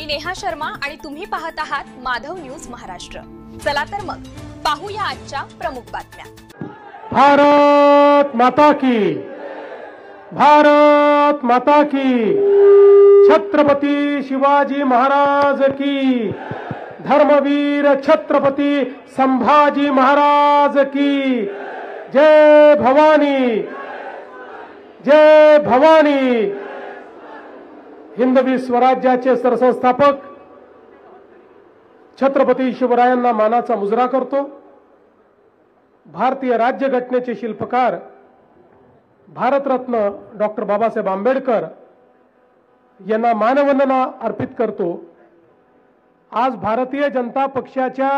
मी नेहा शर्मा आणि तुम्ही पाहत आहात माधव न्यूज महाराष्ट्र। चला तर मग पाहूया आजच्या प्रमुख बातम्या। भारत माता की, भारत माता की, छत्रपती शिवाजी महाराज की, धर्मवीर छत्रपती संभाजी महाराज की, जय भवानी, जय भवानी। हिंदवी स्वराज्याचे सरसंस्थापक छत्रपती शिवरायांना मानाचा मुजरा करतो। भारतीय राज्यघटनेचे शिल्पकार भारतरत्न डॉक्टर बाबासाहेब आंबेडकर यांना मानवंदना अर्पित करतो। आज भारतीय जनता पक्षाच्या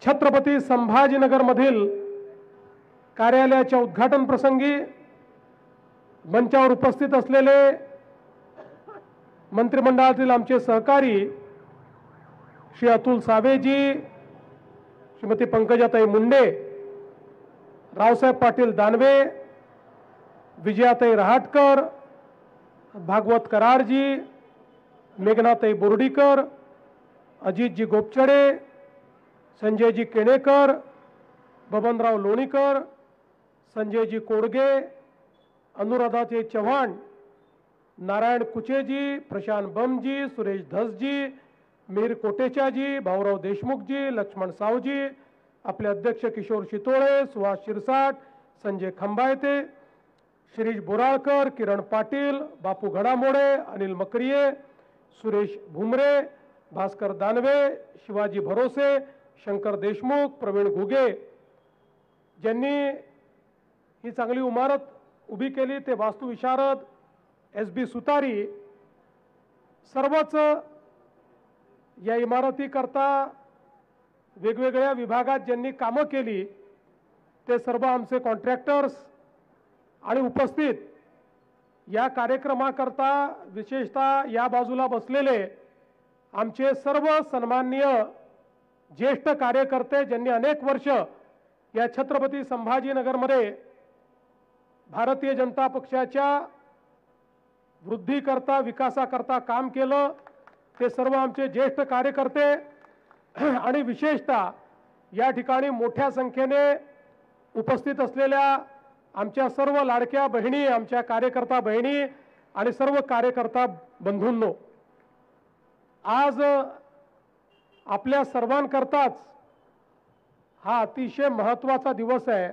छत्रपती संभाजीनगर मधील कार्यालयाच्या उद्घाटन प्रसंगी मंचावर उपस्थित असलेले मंत्रिमंडळातील आमचे सहकारी श्री अतुल सावेजी, श्रीमती पंकजाताई मुंडे, रावसाहेब पाटील दानवे, विजयाताई रहाटकर, भागवत कराडजी, मेघनाताई बोर्डीकर, अजितजी गोपचडे, संजयजी केणेकर, बबनराव लोणीकर, संजयजी कोडगे, अनुराधाजी चव्हाण, नारायण कुचेजी, प्रशांत बमजी, सुरेश धसजी, मीर कोटेचाजी, भाऊराव देशमुखजी, लक्ष्मण सावजी, आपले अध्यक्ष किशोर शितोळे, सुहास शिरसाट, संजय खंबायते, शिरीष बोराळकर, किरण पाटील, बापू घडामोडे, अनिल मकरिये, सुरेश भुमरे, भास्कर दानवे, शिवाजी भरोसे, शंकर देशमुख, प्रवीण घुगे, ज्यांनी ही चांगली इमारत उभी केली ते वास्तुविशारद SB सुतारी, सर्वच या इमारतीकरता वेगवेगळ्या विभागात ज्यांनी कामं केली ते सर्व आमचे कॉन्ट्रॅक्टर्स आणि उपस्थित या कार्यक्रमाकरता विशेषतः या बाजूला बसलेले आमचे सर्व सन्माननीय ज्येष्ठ कार्यकर्ते ज्यांनी अनेक वर्ष या छत्रपती संभाजीनगरमध्ये भारतीय जनता पक्षाच्या वृद्धीकरता विकासाकरता काम केलं, ते सर्व आमचे ज्येष्ठ कार्यकर्ते आणि विशेषतः या ठिकाणी मोठ्या संख्येने उपस्थित असलेल्या आमच्या सर्व लाडक्या बहिणी, आमच्या कार्यकर्ता बहिणी आणि सर्व कार्यकर्ता बंधूंनो, आज आपल्या सर्वांकरताच हा अतिशय महत्त्वाचा दिवस आहे।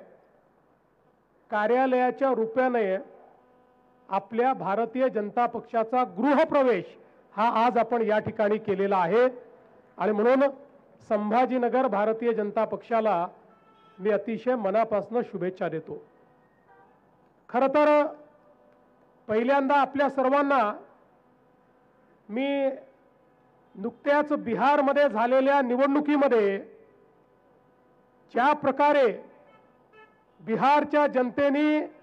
कार्यालयाच्या रूपाने आपल्या भारतीय जनता पक्षाचा गृहप्रवेश हा आज आपण या ठिकाणी केलेला आहे आणि म्हणून संभाजीनगर भारतीय जनता पक्षाला मी अतिशय मनापासून शुभेच्छा देतो। खरं तर पहिल्यांदा आपल्या सर्वांना मी नुकत्याच बिहारमध्ये झालेल्या निवडणुकीमध्ये ज्या प्रकारे बिहारच्या जनतेने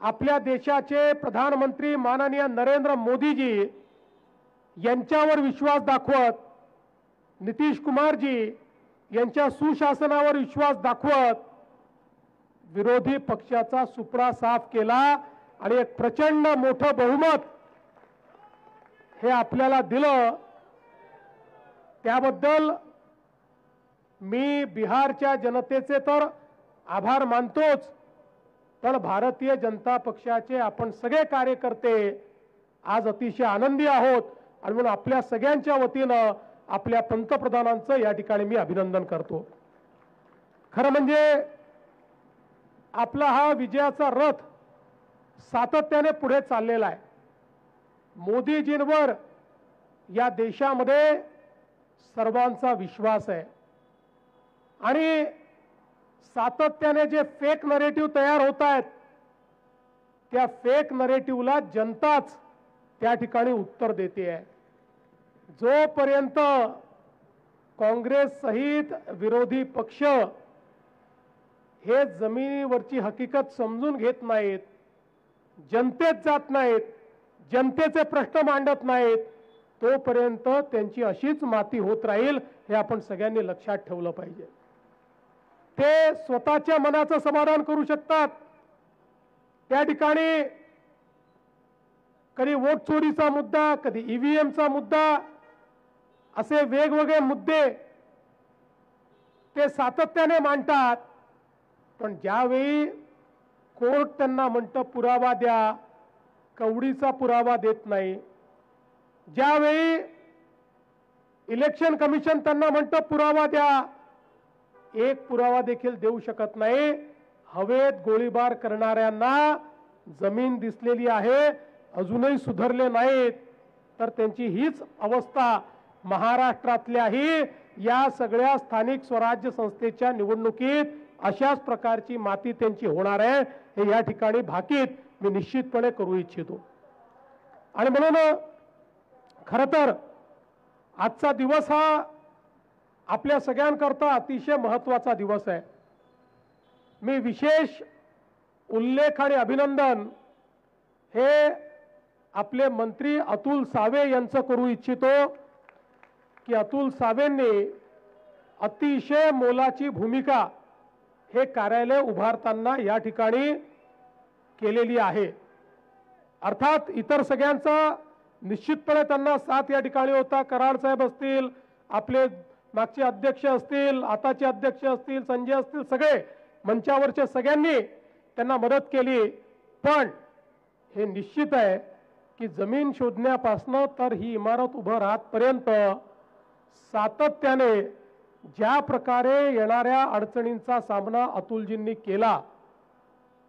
आपल्या देशाचे प्रधानमंत्री माननीय नरेंद्र मोदीजी यांच्यावर विश्वास दाखवत, नितीश कुमारजी यांच्या सुशासनावर विश्वास दाखवत विरोधी पक्षाचा सुपडा साफ केला आणि एक प्रचंड मोठं बहुमत हे आपल्याला दिलं। त्याबद्दल मी बिहारच्या जनतेचे तर आभार मानतोच, पण भारतीय जनता पक्षाचे आपण सगळे कार्यकर्ते आज अतिशय आनंदी आहोत आणि म्हणून आपल्या सगळ्यांच्या वतीनं आपल्या पंतप्रधानांचं या ठिकाणी मी अभिनंदन करतो। खरं म्हणजे आपला हा विजयाचा रथ सातत्याने पुढे चाललेला आहे। मोदीजींवर या देशामध्ये सर्वांचा विश्वास आहे आणि सातत्याने जे फेक नरेटिव्ह तयार होत आहेत त्या फेक नरेटिव्हला जनताच त्या ठिकाणी उत्तर देते आहे। जोपर्यंत काँग्रेस सहित विरोधी पक्ष हे जमिनीवरची हकीकत समजून घेत नाहीत, जनतेत जात नाहीत, जनतेचे प्रश्न मांडत नाहीत, तोपर्यंत त्यांची अशीच माती होत राहील हे आपण सगळ्यांनी लक्षात ठेवलं पाहिजे। ते स्वतःच्या मनाचं समाधान करू शकतात, त्या ठिकाणी कधी वोट चोरीचा मुद्दा, कधी ईव्हीएमचा मुद्दा, असे वेगवेगळे मुद्दे ते सातत्याने मांडतात. पण ज्यावेळी कोर्ट त्यांना म्हणतं पुरावा द्या, कवडीचा पुरावा देत नाही. ज्यावेळी इलेक्शन कमिशन त्यांना म्हणतं पुरावा द्या, एक पुरावा देखील देऊ शकत नाही. हवेत गोळीबार करणाऱ्यांना जमीन दिसलेली आहे, अजूनही सुधारले नाहीत. तर त्यांची हीच अवस्था महाराष्ट्रातल्याही या सगळ्या स्थानिक स्वराज्य संस्थेच्या निवडणुकीत अशाच प्रकारची माती त्यांची होणार आहे, हे या ठिकाणी भाकीत मी निश्चितपणे करू इच्छितो. आणि म्हणून खरं तर आजचा दिवस हा आपल्या सगळ्यांकरता अतिशय महत्त्वाचा दिवस आहे. मी विशेष उल्लेख आणि अभिनंदन हे आपले मंत्री अतुल सावे यांचं करू इच्छितो की अतुल सावेंनी अतिशय मोलाची भूमिका हे कार्यालय उभारताना या ठिकाणी केलेली आहे. अर्थात इतर सगळ्यांचा निश्चितपणे त्यांना साथ या ठिकाणी होता. कराड साहेब असतील, आपले मागचे अध्यक्ष असतील, आताचे अध्यक्ष असतील, संजय असतील, सगळे मंचावरच्या सगळ्यांनी त्यांना मदत केली. पण हे निश्चित आहे की जमीन शोधण्यापासून तर ही इमारत उभं राहतपर्यंत सातत्याने ज्या प्रकारे येणाऱ्या अडचणींचा सामना अतुलजींनी केला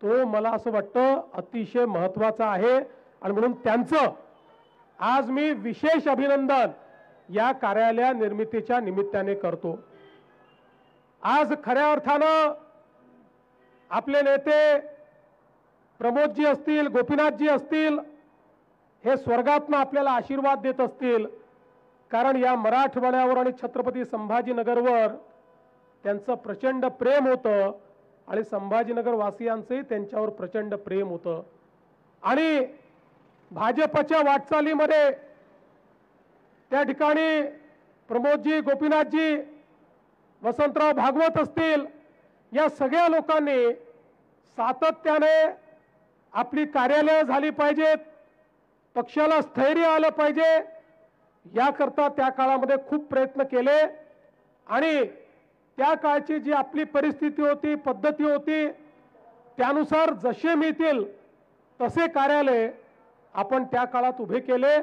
तो मला असं वाटतं अतिशय महत्त्वाचा आहे. आणि म्हणून त्यांचं आज मी विशेष अभिनंदन या कार्यालय निर्मितीच्या निमित्ताने करतो. आज खऱ्या अर्थानं आपले नेते प्रमोदजी असतील, गोपीनाथजी असतील, हे स्वर्गातनं आपल्याला आशीर्वाद देत असतील. कारण या मराठवाड्यावर आणि छत्रपती संभाजीनगरवर त्यांचं प्रचंड प्रेम होतं आणि संभाजीनगर वासियांचंही त्यांच्यावर प्रचंड प्रेम होतं. आणि भाजपच्या वाटचालीमध्ये त्या ठिकाणी प्रमोदजी, गोपीनाथजी, वसंतराव भागवत असतील, या सगळ्या लोकांनी सातत्याने आपली कार्यालय झाली पाहिजेत, पक्षाला स्थैर्य आलं पाहिजे याकरता त्या काळामध्ये खूप प्रयत्न केले. आणि त्या काळची जी आपली परिस्थिती होती, पद्धती होती, त्यानुसार जसे मिळतील तसे कार्यालय आपण त्या काळात उभे केले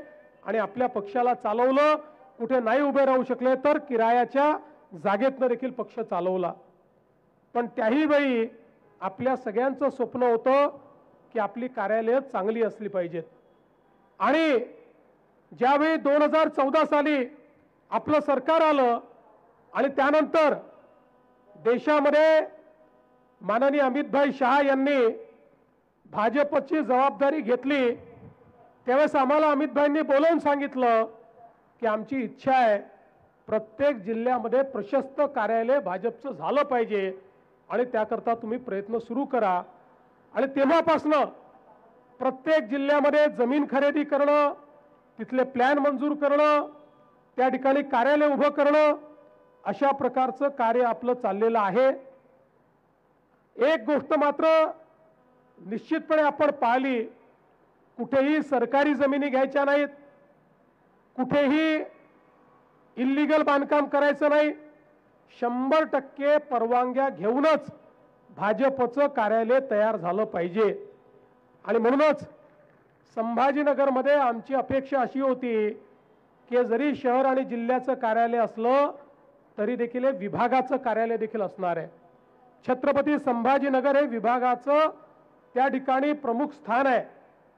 आणि आपल्या पक्षाला चालवलं. कुठे नाही उभे राहू शकले तर किरायाच्या जागेतनं देखील पक्ष चालवला. पण त्याही वेळी आपल्या सगळ्यांचं स्वप्न होतं की आपली कार्यालय चांगली असली पाहिजेत. आणि ज्यावेळी 2014 साली आपलं सरकार आलं आणि त्यानंतर देशामध्ये माननीय अमितभाई शहा यांनी भाजपची जबाबदारी घेतली, त्यावेळेस आम्हाला अमितभाईंनी बोलवून सांगितलं की आमची इच्छा आहे प्रत्येक जिल्ह्यामध्ये प्रशस्त कार्यालय भाजपचं झालं पाहिजे आणि त्याकरता तुम्ही प्रयत्न सुरू करा. आणि तेव्हापासनं प्रत्येक जिल्ह्यामध्ये जमीन खरेदी करणं, तिथले प्लॅन मंजूर करणं, त्या ठिकाणी कार्यालय उभं करणं, अशा प्रकारचं कार्य आपलं चाललेलं आहे. एक गोष्ट मात्र निश्चितपणे आपण पाहिली, कुठेही सरकारी जमिनी घ्यायच्या नाहीत, कुठेही इल्लीगल बांधकाम करायचं नाही. 100% परवानग्या घेऊनच भाजपचं कार्यालय तयार झालं पाहिजे. आणि म्हणूनच संभाजीनगरमध्ये आमची अपेक्षा अशी होती की जरी शहर आणि जिल्ह्याचं कार्यालय असलं तरी देखील हे विभागाचं कार्यालय देखील असणार आहे. छत्रपती संभाजीनगर हे विभागाचं त्या ठिकाणी प्रमुख स्थान आहे,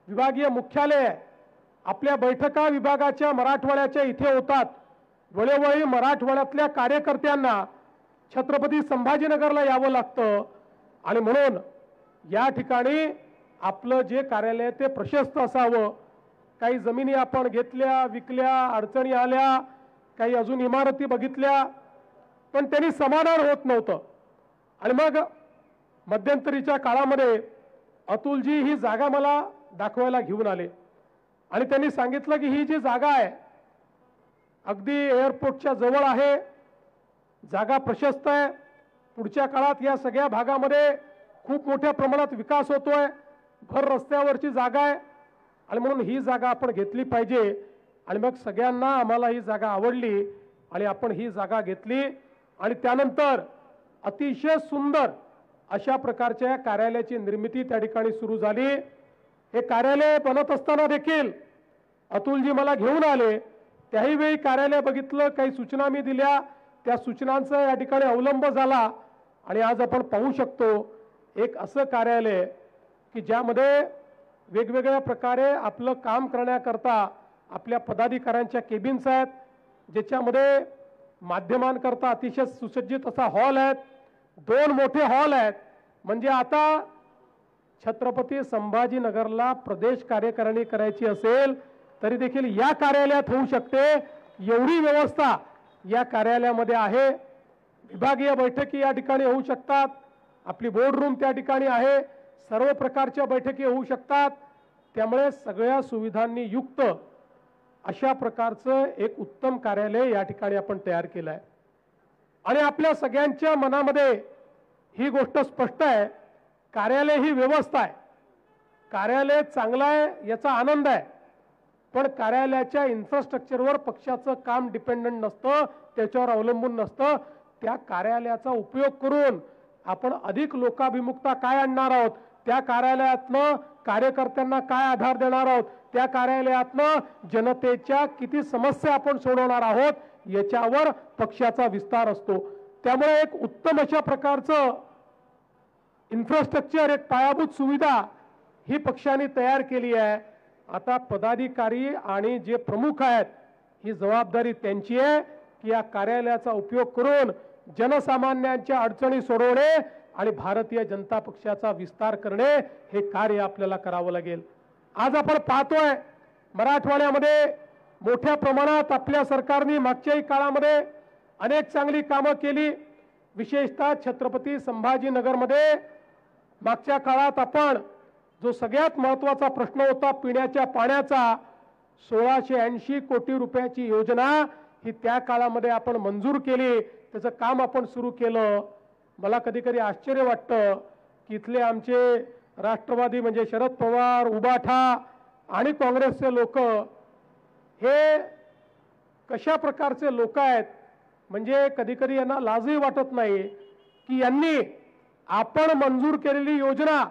विभागीय मुख्यालय आहे. आपल्या बैठका विभागाच्या मराठवाड्याच्या इथे होतात. वेळोवेळी मराठवाड्यातल्या कार्यकर्त्यांना छत्रपती संभाजीनगरला यावं लागतं. आणि म्हणून या ठिकाणी आपलं जे कार्यालय आहे ते प्रशस्त असावं. काही जमिनी आपण घेतल्या, विकल्या, अडचणी आल्या, काही अजून इमारती बघितल्या, पण त्यांनी समाधान होत नव्हतं. आणि मग मध्यंतरीच्या काळामध्ये अतुलजी ही जागा मला दाखवायला घेऊन आले आणि त्यांनी सांगितलं की ही जी जागा आहे अगदी एअरपोर्टच्या जवळ आहे, जागा प्रशस्त आहे, पुढच्या काळात या सगळ्या भागामध्ये खूप मोठ्या प्रमाणात विकास होतोय, भर रस्त्यावरची जागा आहे आणि म्हणून ही जागा आपण घेतली पाहिजे. आणि मग सगळ्यांना आम्हाला ही जागा आवडली आणि आपण ही जागा घेतली आणि त्यानंतर अतिशय सुंदर अशा प्रकारच्या कार्यालयाची निर्मिती त्या ठिकाणी सुरू झाली. हे कार्यालय बनत असताना देखील अतुलजी मला घेऊन आले. त्याही वेळी कार्यालय बघितलं, काही सूचना मी दिल्या, त्या सूचनांचा या ठिकाणी अवलंब झाला आणि आज आपण पाहू शकतो एक असं कार्यालय की ज्यामध्ये वेगवेगळ्या प्रकारे आपलं काम करण्याकरता आपल्या पदाधिकाऱ्यांच्या केबिन्स आहेत, ज्याच्यामध्ये माध्यमांकरता अतिशय सुसज्जित असा हॉल आहेत, 2 मोठे हॉल आहेत. म्हणजे आता छत्रपती संभाजीनगरला प्रदेश कार्यकारिणी करायची असेल तरी देखील या कार्यालयात होऊ शकते, एवढी व्यवस्था या कार्यालयामध्ये आहे. विभागीय बैठकी या ठिकाणी होऊ शकतात, आपली बोर्ड रूम त्या ठिकाणी आहे, सर्व प्रकारच्या बैठकी होऊ शकतात. त्यामुळे सगळ्या सुविधांनी युक्त अशा प्रकारचं एक उत्तम कार्यालय या ठिकाणी आपण तयार केलं आहे. आणि आपल्या सगळ्यांच्या मनामध्ये ही गोष्ट स्पष्ट आहे, कार्यालय ही व्यवस्था आहे, कार्यालय चांगलं आहे याचा आनंद आहे. पण कार्यालयाच्या इन्फ्रास्ट्रक्चरवर पक्षाचं काम डिपेंडंट नसतं, त्याच्यावर अवलंबून नसतं. त्या कार्यालयाचा उपयोग करून आपण अधिक लोकाभिमुखता काय आणणार आहोत, त्या कार्यालयातनं कार्यकर्त्यांना काय आधार देणार आहोत, त्या कार्यालयातनं जनतेच्या किती समस्या आपण सोडवणार आहोत याच्यावर पक्षाचा विस्तार असतो. त्यामुळे एक उत्तम अशा प्रकारचं इन्फ्रास्ट्रक्चर, एक पायाभूत सुविधा ही पक्षाने तयार केली आहे. आता पदाधिकारी आणि जे प्रमुख आहेत ही जबाबदारी त्यांची आहे की या कार्यालयाचा उपयोग करून जनसामान्यांच्या अडचणी सोडवणे आणि भारतीय जनता पक्षाचा विस्तार करणे हे कार्य आपल्याला करावं लागेल. आज आपण पाहतोय मराठवाड्यामध्ये मोठ्या प्रमाणात आपल्या सरकारने मागच्याही काळामध्ये अनेक चांगली कामं केली. विशेषतः छत्रपती संभाजीनगरमध्ये मागच्या काळात आपण जो सगळ्यात महत्त्वाचा प्रश्न होता पिण्याच्या पाण्याचा, 1680 कोटी रुपयाची योजना ही त्या काळामध्ये आपण मंजूर केली, त्याचं काम आपण सुरू केलं. मला कधी कधी आश्चर्य वाटतं की इथले आमचे राष्ट्रवादी म्हणजे शरद पवार, उबाठा आणि काँग्रेसचे लोक हे कशा प्रकारचे लोक आहेत. म्हणजे कधी कधी यांना लाजही वाटत नाही की यांनी आपण मंजूर केलेली योजना,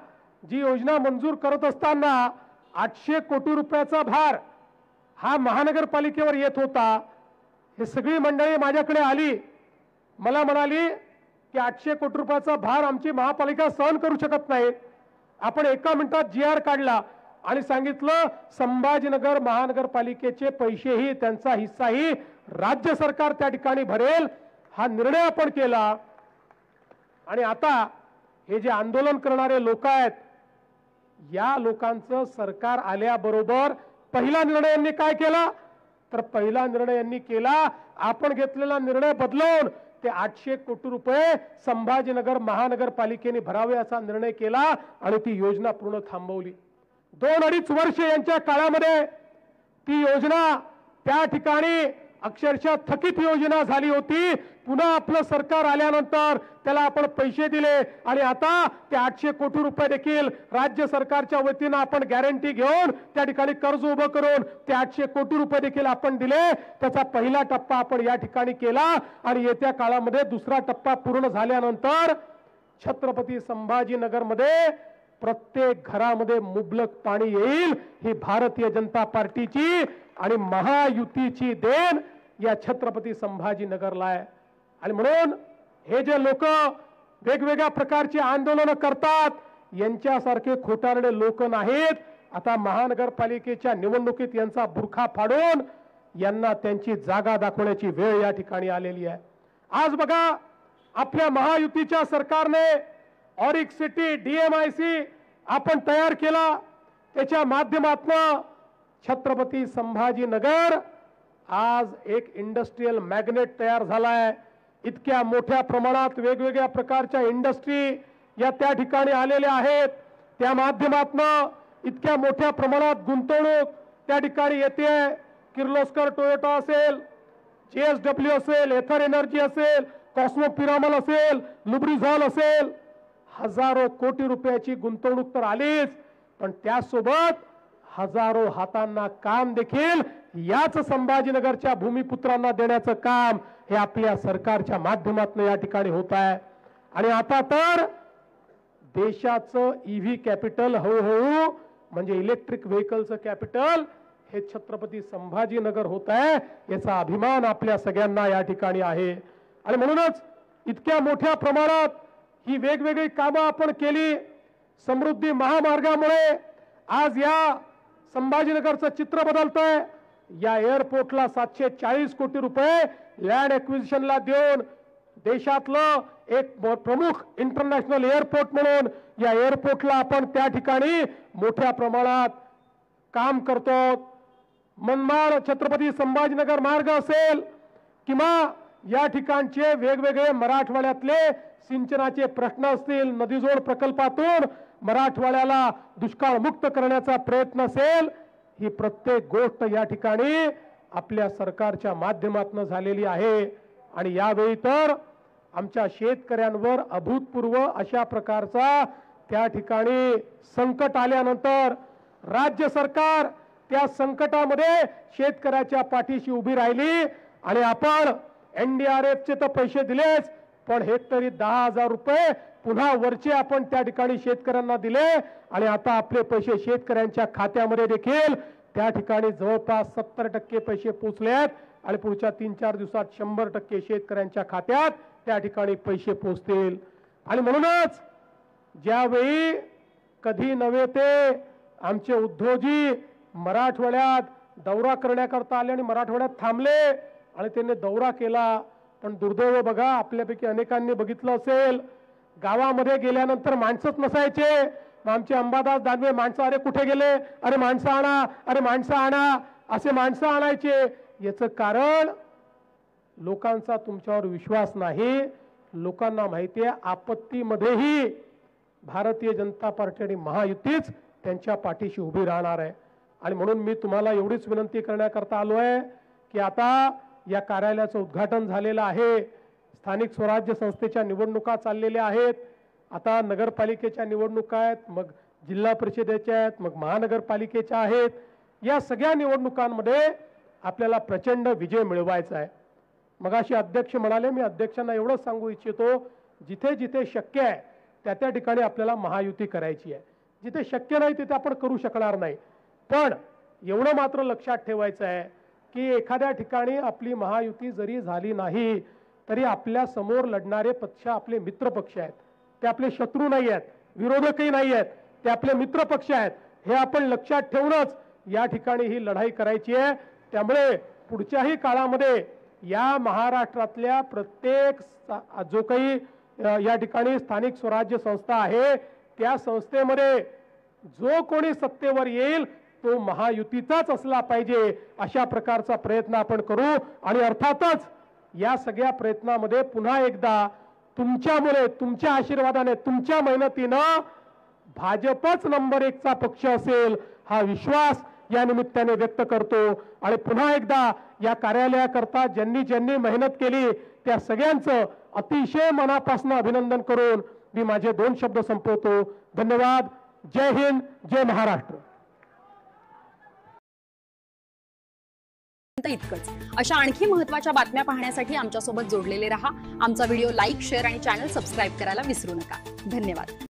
जी योजना मंजूर करत असताना 800 कोटी रुपयाचा भार हा महानगरपालिकेवर येत होता. हे सगळी मंडळी माझ्याकडे आली, मला म्हणाली की 800 कोटी रुपयाचा भार आमची महापालिका सहन करू शकत नाही. आपण एका मिनिटात GR काढला आणि सांगितलं संभाजीनगर महानगरपालिकेचे पैसेही, त्यांचा हिस्साही राज्य सरकार त्या ठिकाणी भरेल, हा निर्णय आपण केला. आणि आता हे जे आंदोलन करणारे लोक आहेत या लोकांचं सरकार आल्याबरोबर पहिला निर्णय यांनी काय केला, तर पहिला निर्णय यांनी केला आपण घेतलेला निर्णय बदलून ते 800 कोटी रुपये संभाजीनगर महानगरपालिकेने भरावे असा निर्णय केला आणि ती योजना पूर्ण थांबवली. 2-2.5 वर्ष यांच्या काळामध्ये ती योजना त्या ठिकाणी अक्षरशः थकीत योजना झाली होती. पुन्हा आपलं सरकार आल्यानंतर त्याला आपण पैसे दिले आणि आता ते 800 कोटी रुपये देखील राज्य सरकारच्या वतीनं आपण गॅरंटी घेऊन त्या ठिकाणी कर्ज उभं करून ते 800 कोटी रुपये देखील आपण दिले. त्याचा पहिला टप्पा आपण या ठिकाणी केला आणि येत्या काळामध्ये दुसरा टप्पा पूर्ण झाल्यानंतर छत्रपती संभाजीनगरमध्ये प्रत्येक घरामध्ये मुबलक पाणी येईल. ही भारतीय जनता पार्टीची आणि महायुतीची देण या छत्रपती संभाजीनगरला आहे. आणि म्हणून हे जे लोक वेगवेगळ्या प्रकारची आंदोलन करतात यांच्यासारखे खोटारडे लोक नाहीत. आता महानगरपालिकेच्या निवडणुकीत यांचा बुरखा फाडून यांना त्यांची जागा दाखवण्याची वेळ या ठिकाणी आलेली आहे. आज बघा आपल्या महायुतीच्या सरकारने ऑरिक सिटी DMIC आपण तयार केला. त्याच्या माध्यमातून छत्रपती संभाजीनगर आज एक इंडस्ट्रियल मॅग्नेट तयार झालाय. इतक्या मोठ्या प्रमाणात वेगवेगळ्या प्रकारच्या इंडस्ट्री या त्या ठिकाणी आलेल्या आहेत. त्या माध्यमातून इतक्या मोठ्या प्रमाणात गुंतवणूक त्या ठिकाणी येते. किर्लोस्कर टोयोटा असेल, JSW असेल, एथर एनर्जी असेल, कॉस्मो पिरामल असेल, लुब्रिझॉल असेल, हजारो कोटी रुपयाची गुंतवणूक तर आलीच, पण त्यासोबत हजारो हातांना काम देखील याच संभाजीनगरच्या भूमिपुत्रांना देण्याचं काम हे आपल्या सरकारच्या माध्यमातून या ठिकाणी होत आहे. आणि आता तर देशाचं ईव्ही कॅपिटल हळूहळू म्हणजे इलेक्ट्रिक व्हेकलचं कॅपिटल हे छत्रपती संभाजीनगर होत आहे. याचा अभिमान आपल्या सगळ्यांना या ठिकाणी आहे. आणि म्हणूनच इतक्या मोठ्या प्रमाणात ही वेगवेगळी कामं आपण केली. समृद्धी महामार्गामुळे आज या संभाजीनगरचं चित्र बदलतंय. या एअरपोर्टला 740 कोटी रुपये लँड एक्विजिशनला देऊन देशातलं एक प्रमुख इंटरनॅशनल एअरपोर्ट म्हणून या एअरपोर्टला आपण त्या ठिकाणी मोठ्या प्रमाणात काम करतो. मनमाड छत्रपती संभाजीनगर मार्ग असेल किंवा या ठिकाणचे वेगवेगळे मराठवाड्यातले सिंचनाचे प्रश्न असतील, नदीजोड प्रकल्पातून मराठवाड्याला दुष्काळ मुक्त करण्याचा प्रयत्न असेल, ही प्रत्येक गोष्ट या ठिकाणी आपल्या सरकारच्या माध्यमातून झालेली आहे. आणि यावेळी तर आमच्या शेतकऱ्यांवर अभूतपूर्व अशा प्रकारचा त्या ठिकाणी संकट आल्यानंतर राज्य सरकार त्या संकटामध्ये शेतकऱ्याच्या पाठीशी उभी राहिली. आणि आपण NDRFचे तर पैसे दिलेच, पण हेक्टरी 10,000 रुपये पुन्हा वरचे आपण त्या ठिकाणी शेतकऱ्यांना दिले. आणि आता आपले पैसे शेतकऱ्यांच्या खात्यामध्ये देखील त्या ठिकाणी जवळपास 70% पैसे पोहोचलेत. आणि पुढच्या 3-4 दिवसात 100% शेतकऱ्यांच्या खात्यात त्या ठिकाणी पैसे पोहोचतील. आणि म्हणूनच ज्यावेळी कधी नव्हे ते आमचे उद्धवजी मराठवाड्यात दौरा करण्याकरता आले आणि मराठवाड्यात थांबले आणि त्यांनी दौरा केला. पण दुर्दैव बघा, आपल्यापैकी अनेकांनी बघितलं असेल, गावामध्ये गेल्यानंतर माणसंच नसायचे. आमचे अंबादास दानवे माणसं, अरे कुठे गेले, अरे माणसं आणा, अरे माणसं आणा, असे माणसं आणायचे. याचं कारण लोकांचा तुमच्यावर विश्वास नाही. लोकांना माहिती आहे आपत्तीमध्येही भारतीय जनता पार्टी आणि महायुतीच त्यांच्या पाठीशी उभी राहणार आहे. आणि म्हणून मी तुम्हाला एवढीच विनंती करण्याकरता आलो आहे की आता या कार्यालयाचं उद्घाटन झालेलं आहे. स्थानिक स्वराज्य संस्थेच्या निवडणुका चाललेल्या आहेत. आता नगरपालिकेच्या निवडणुका आहेत, मग जिल्हा परिषदेच्या आहेत, मग महानगरपालिकेच्या आहेत. या सगळ्या निवडणुकांमध्ये आपल्याला प्रचंड विजय मिळवायचा आहे. मगाशी अध्यक्ष म्हणाले, मी अध्यक्षांना एवढंच सांगू इच्छितो, जिथे जिथे शक्य आहे त्या त्या ठिकाणी आपल्याला महायुती करायची आहे. जिथे शक्य नाही तिथे आपण करू शकणार नाही. पण एवढं मात्र लक्षात ठेवायचं आहे की एखाद्या ठिकाणी आपली महायुती जरी झाली नाही तरी आपल्या समोर लढणारे पक्ष आपले मित्र पक्ष आहेत. ते आपले शत्रू नाही आहेत, विरोधकही नाही आहेत, ते आपले मित्र पक्ष आहेत. हे आपण लक्षात ठेवूनच या ठिकाणी ही लढाई करायची आहे. त्यामुळे पुढच्याही काळामध्ये या महाराष्ट्रातल्या प्रत्येक जो काही या ठिकाणी स्थानिक स्वराज्य संस्था आहे त्या संस्थेमध्ये जो कोणी सत्तेवर येईल तो महायुतीचाच असला पाहिजे, अशा प्रकारचा प्रयत्न आपण करू. आणि अर्थातच या सगळ्या प्रयत्नामध्ये पुन्हा एकदा तुमच्यामुळे, तुमच्या आशीर्वादाने, तुमच्या मेहनतीनं भाजपच नंबर 1 चा पक्ष असेल हा विश्वास या निमित्ताने व्यक्त करतो. आणि पुन्हा एकदा या कार्यालयाकरता ज्यांनी ज्यांनी मेहनत केली त्या सगळ्यांचं अतिशय मनापासून अभिनंदन करून मी माझे 2 शब्द संपवतो. धन्यवाद. जय हिंद, जय महाराष्ट्र. इतकंच. अशा आणखी महत्त्वाच्या बातम्या पाहण्यासाठी आमच्यासोबत जोडलेले रहा. आमचा व्हिडिओ लाईक, शेअर आणि चॅनल सबस्क्राईब करायला विसरू नका. धन्यवाद.